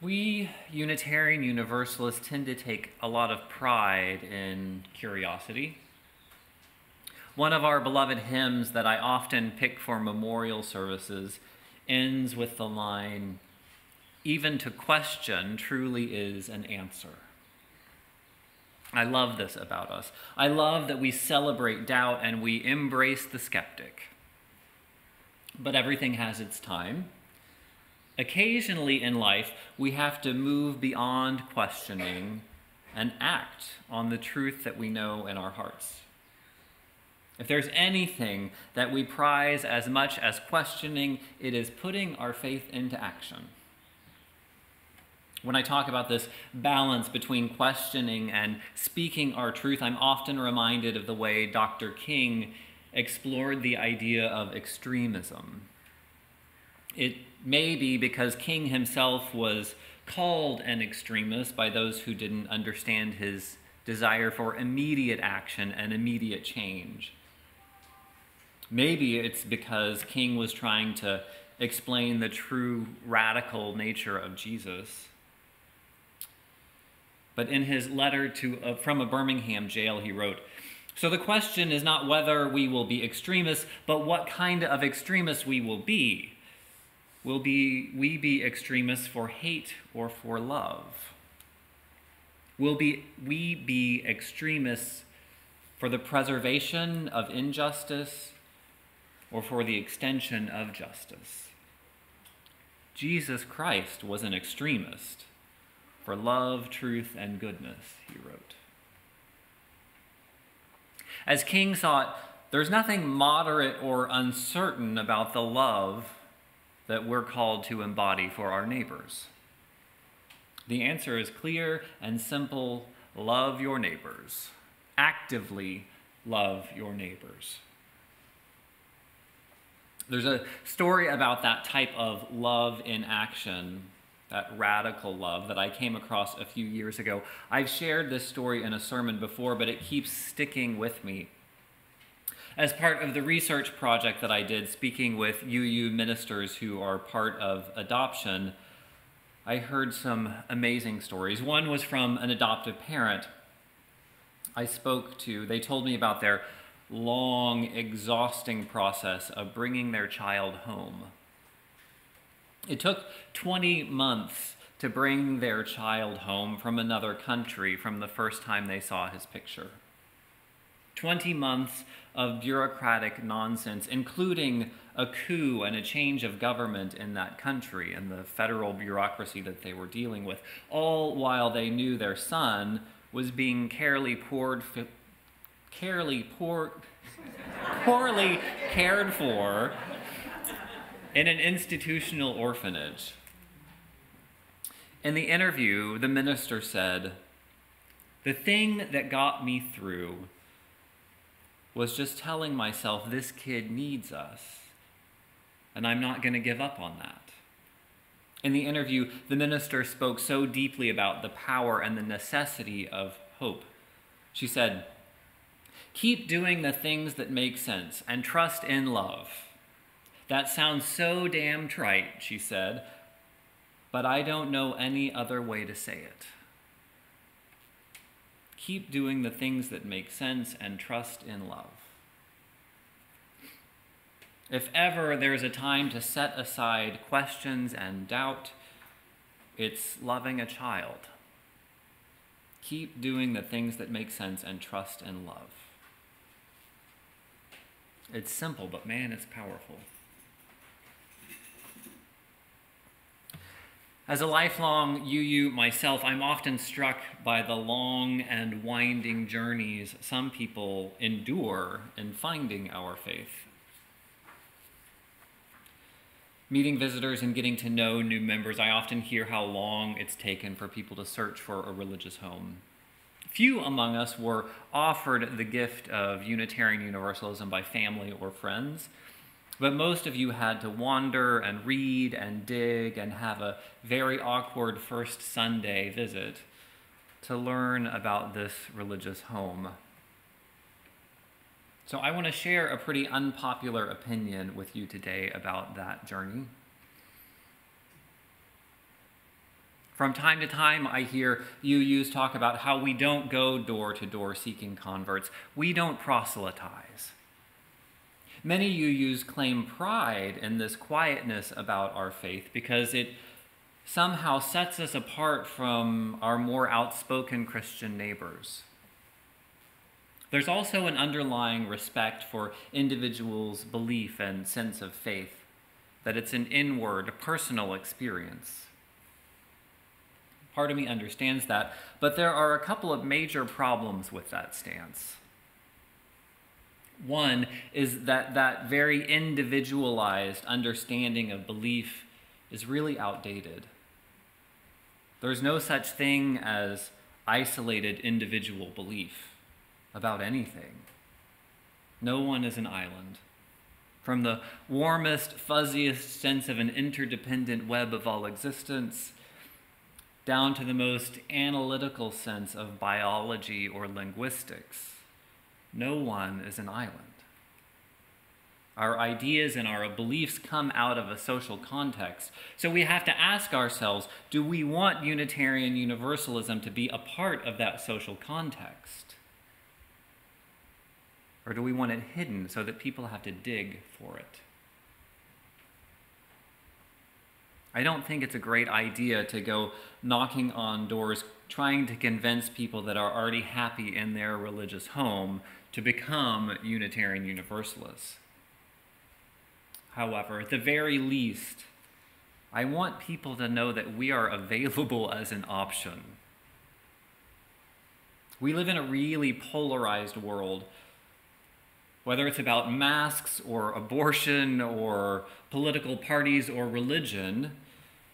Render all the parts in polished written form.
We Unitarian Universalists tend to take a lot of pride in curiosity. One of our beloved hymns that I often pick for memorial services ends with the line, "Even to question truly is an answer." I love this about us. I love that we celebrate doubt and we embrace the skeptic. But everything has its time. Occasionally in life, we have to move beyond questioning and act on the truth that we know in our hearts. If there's anything that we prize as much as questioning, it is putting our faith into action. When I talk about this balance between questioning and speaking our truth, I'm often reminded of the way Dr. King explored the idea of extremism. It may be because King himself was called an extremist by those who didn't understand his desire for immediate action and immediate change. Maybe it's because King was trying to explain the true radical nature of Jesus. But in his letter from a Birmingham jail, he wrote, "So the question is not whether we will be extremists, but what kind of extremists we will be. Will we be extremists for hate or for love? Will we be extremists for the preservation of injustice or for the extension of justice?" Jesus Christ was an extremist for love, truth, and goodness, he wrote. As King saw it, there's nothing moderate or uncertain about the love that we're called to embody for our neighbors. The answer is clear and simple: love your neighbors. Actively love your neighbors. There's a story about that type of love in action, that radical love, that I came across a few years ago. I've shared this story in a sermon before, but it keeps sticking with me. As part of the research project that I did, speaking with UU ministers who are part of adoption, I heard some amazing stories. One was from an adoptive parent I spoke to. They told me about their long, exhausting process of bringing their child home. It took 20 months to bring their child home from another country from the first time they saw his picture. 20 months of bureaucratic nonsense, including a coup and a change of government in that country and the federal bureaucracy that they were dealing with, all while they knew their son was being poorly cared for in an institutional orphanage. In the interview, the minister said, "The thing that got me through was just telling myself this kid needs us, and I'm not going to give up on that." In the interview, the minister spoke so deeply about the power and the necessity of hope. She said, "Keep doing the things that make sense and trust in love. That sounds so damn trite," she said, "but I don't know any other way to say it. Keep doing the things that make sense and trust in love." If ever there's a time to set aside questions and doubt, it's loving a child. Keep doing the things that make sense and trust in love. It's simple, but man, it's powerful. As a lifelong UU myself, I'm often struck by the long and winding journeys some people endure in finding our faith. Meeting visitors and getting to know new members, I often hear how long it's taken for people to search for a religious home. Few among us were offered the gift of Unitarian Universalism by family or friends, but most of you had to wander and read and dig and have a very awkward first Sunday visit to learn about this religious home. So I want to share a pretty unpopular opinion with you today about that journey. From time to time, I hear UUs talk about how we don't go door to door seeking converts. We don't proselytize. Many UUs claim pride in this quietness about our faith because it somehow sets us apart from our more outspoken Christian neighbors. There's also an underlying respect for individuals' belief and sense of faith, that it's an inward, personal experience. Part of me understands that, but there are a couple of major problems with that stance. One is that very individualized understanding of belief is really outdated. There's no such thing as isolated individual belief about anything. No one is an island. From the warmest, fuzziest sense of an interdependent web of all existence, down to the most analytical sense of biology or linguistics, no one is an island. Our ideas and our beliefs come out of a social context. So we have to ask ourselves, do we want Unitarian Universalism to be a part of that social context? Or do we want it hidden so that people have to dig for it? I don't think it's a great idea to go knocking on doors trying to convince people that are already happy in their religious home to become Unitarian Universalists. However, at the very least, I want people to know that we are available as an option. We live in a really polarized world. Whether it's about masks or abortion or political parties or religion,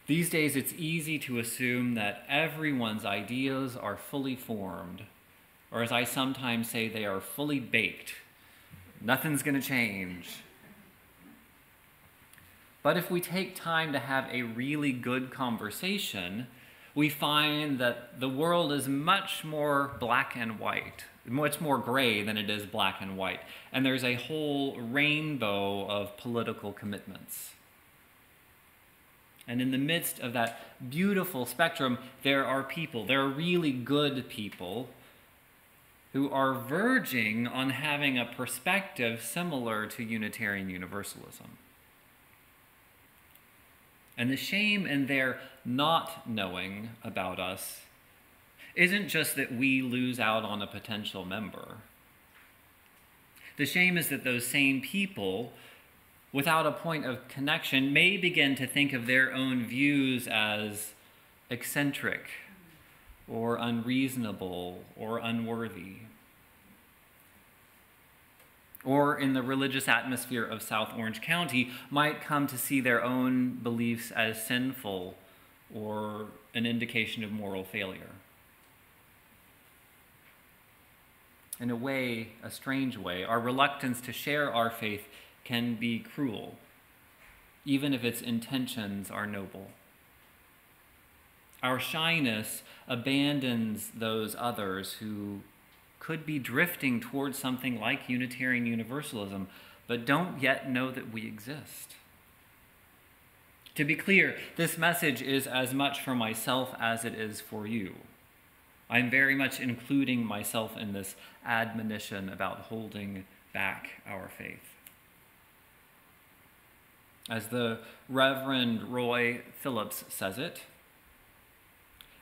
these days it's easy to assume that everyone's ideas are fully formed, or as I sometimes say, they are fully baked. Nothing's going to change. But if we take time to have a really good conversation, we find that the world is much more black and white, much more gray than it is black and white. And there's a whole rainbow of political commitments. And in the midst of that beautiful spectrum, there are really good people, who are verging on having a perspective similar to Unitarian Universalism. And the shame in their not knowing about us isn't just that we lose out on a potential member. The shame is that those same people, without a point of connection, may begin to think of their own views as eccentric or unreasonable or unworthy. Or in the religious atmosphere of South Orange County, might come to see their own beliefs as sinful or an indication of moral failure. In a way, a strange way, our reluctance to share our faith can be cruel, even if its intentions are noble. Our shyness abandons those others who could be drifting towards something like Unitarian Universalism, but don't yet know that we exist. To be clear, this message is as much for myself as it is for you. I'm very much including myself in this admonition about holding back our faith. As the Reverend Roy Phillips says it,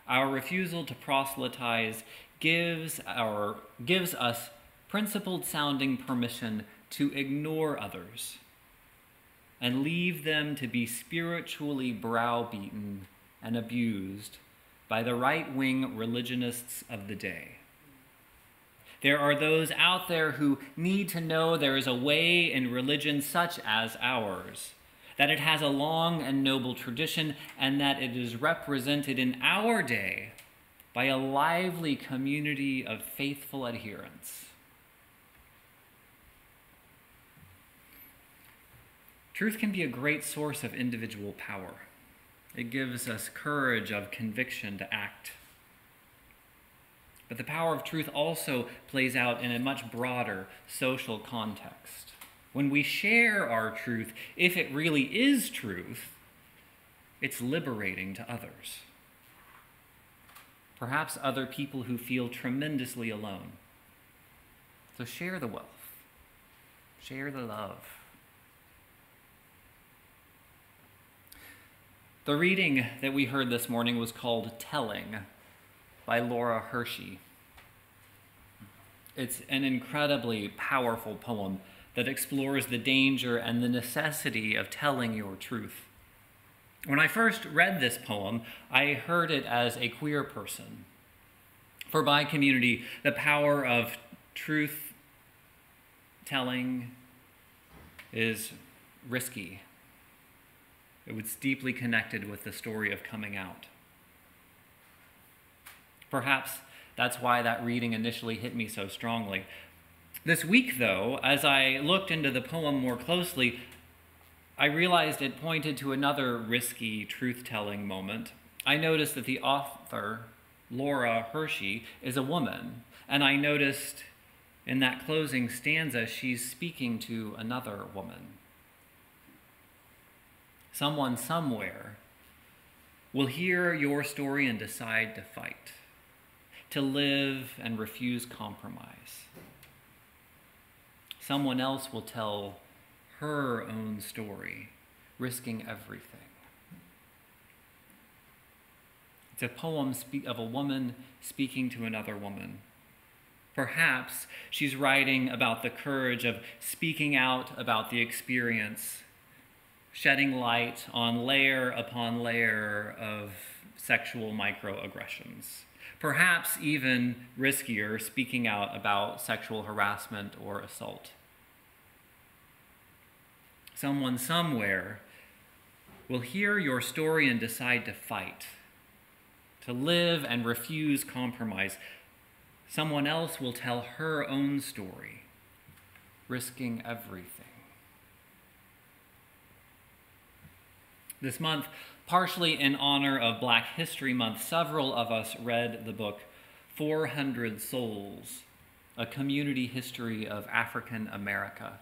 our refusal to proselytize gives us principled-sounding permission to ignore others and leave them to be spiritually browbeaten and abused by the right-wing religionists of the day. There are those out there who need to know there is a way in religion such as ours, that it has a long and noble tradition, and that it is represented in our day by a lively community of faithful adherents. Truth can be a great source of individual power. It gives us courage of conviction to act. But the power of truth also plays out in a much broader social context. When we share our truth, if it really is truth, it's liberating to others. perhaps other people who feel tremendously alone. So share the wealth, share the love. The reading that we heard this morning was called Telling by Laura Hershey. It's an incredibly powerful poem that explores the danger and the necessity of telling your truth. When I first read this poem, I heard it as a queer person. For my community, the power of truth telling is risky. It was deeply connected with the story of coming out. Perhaps that's why that reading initially hit me so strongly. This week, though, as I looked into the poem more closely, I realized it pointed to another risky truth-telling moment. I noticed that the author, Laura Hershey, is a woman, and I noticed in that closing stanza she's speaking to another woman. Someone somewhere will hear your story and decide to fight, to live and refuse compromise. Someone else will tell her own story, risking everything. It's a poem of a woman speaking to another woman. Perhaps she's writing about the courage of speaking out about the experience, shedding light on layer upon layer of sexual microaggressions. Perhaps even riskier, speaking out about sexual harassment or assault. Someone somewhere will hear your story and decide to fight, to live and refuse compromise. Someone else will tell her own story, risking everything. This month, partially in honor of Black History Month, several of us read the book 400 Souls, A Community History of African America,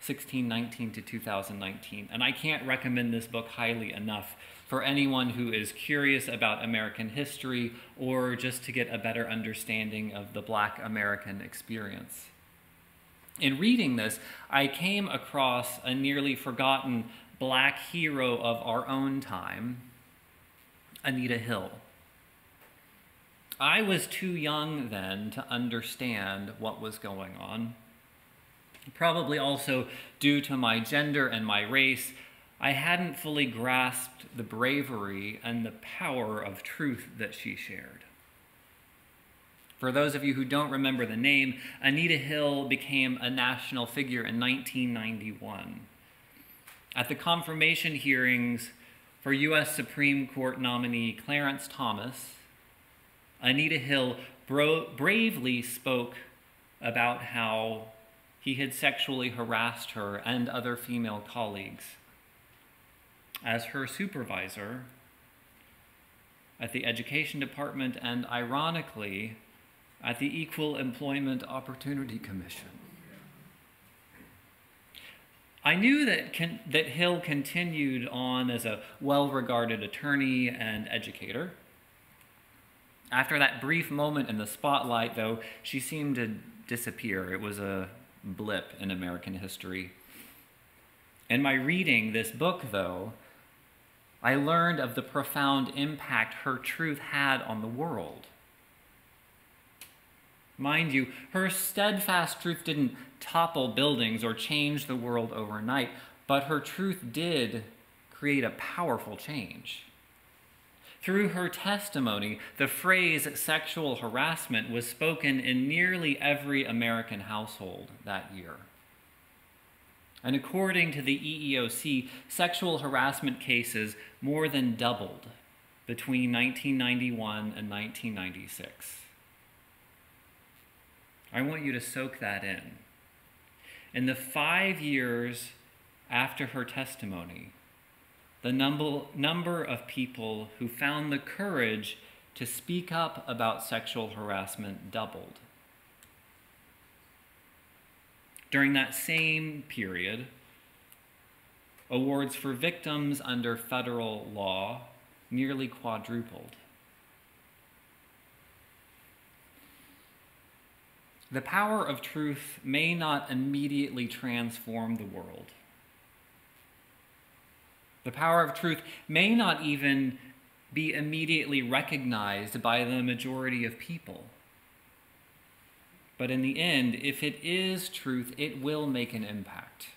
1619 to 2019. And I can't recommend this book highly enough for anyone who is curious about American history or just to get a better understanding of the Black American experience. In reading this, I came across a nearly forgotten Black hero of our own time, Anita Hill. I was too young then to understand what was going on. Probably also due to my gender and my race, I hadn't fully grasped the bravery and the power of truth that she shared. For those of you who don't remember the name, Anita Hill became a national figure in 1991. At the confirmation hearings for U.S. Supreme Court nominee Clarence Thomas, Anita Hill bravely spoke about how he had sexually harassed her and other female colleagues. As her supervisor at the Education Department and, ironically, at the Equal Employment Opportunity Commission. I knew that Hill continued on as a well-regarded attorney and educator. After that brief moment in the spotlight, though, she seemed to disappear. It was a blip in American history. In my reading this book, though, I learned of the profound impact her truth had on the world. Mind you, her steadfast truth didn't topple buildings or change the world overnight, but her truth did create a powerful change. Through her testimony, the phrase sexual harassment was spoken in nearly every American household that year. And according to the EEOC, sexual harassment cases more than doubled between 1991 and 1996. I want you to soak that in. In the 5 years after her testimony, the number of people who found the courage to speak up about sexual harassment doubled. During that same period, awards for victims under federal law nearly quadrupled. The power of truth may not immediately transform the world. The power of truth may not even be immediately recognized by the majority of people. But in the end, if it is truth, it will make an impact.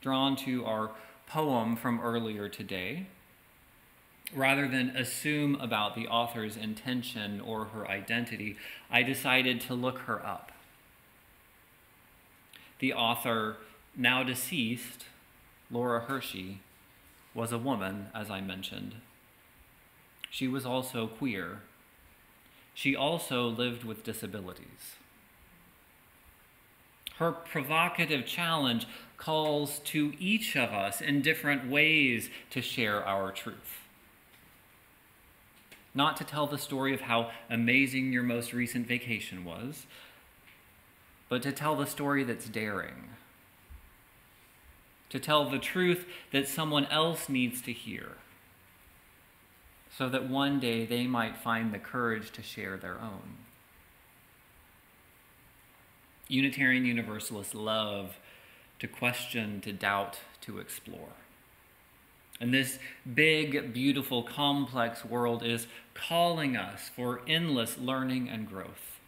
Drawn to our poem from earlier today, rather than assume about the author's intention or her identity, I decided to look her up. The author, now deceased, Laura Hershey, was a woman, as I mentioned. She was also queer. She also lived with disabilities. Her provocative challenge calls to each of us in different ways to share our truth. Not to tell the story of how amazing your most recent vacation was, but to tell the story that's daring. To tell the truth that someone else needs to hear, so that one day they might find the courage to share their own. Unitarian Universalists love to question, to doubt, to explore. And this big, beautiful, complex world is calling us for endless learning and growth.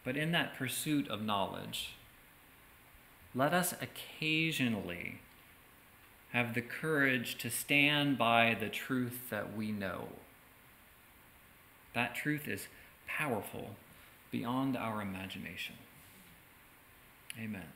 But in that pursuit of knowledge, let us occasionally have the courage to stand by the truth that we know. That truth is powerful beyond our imagination. Amen.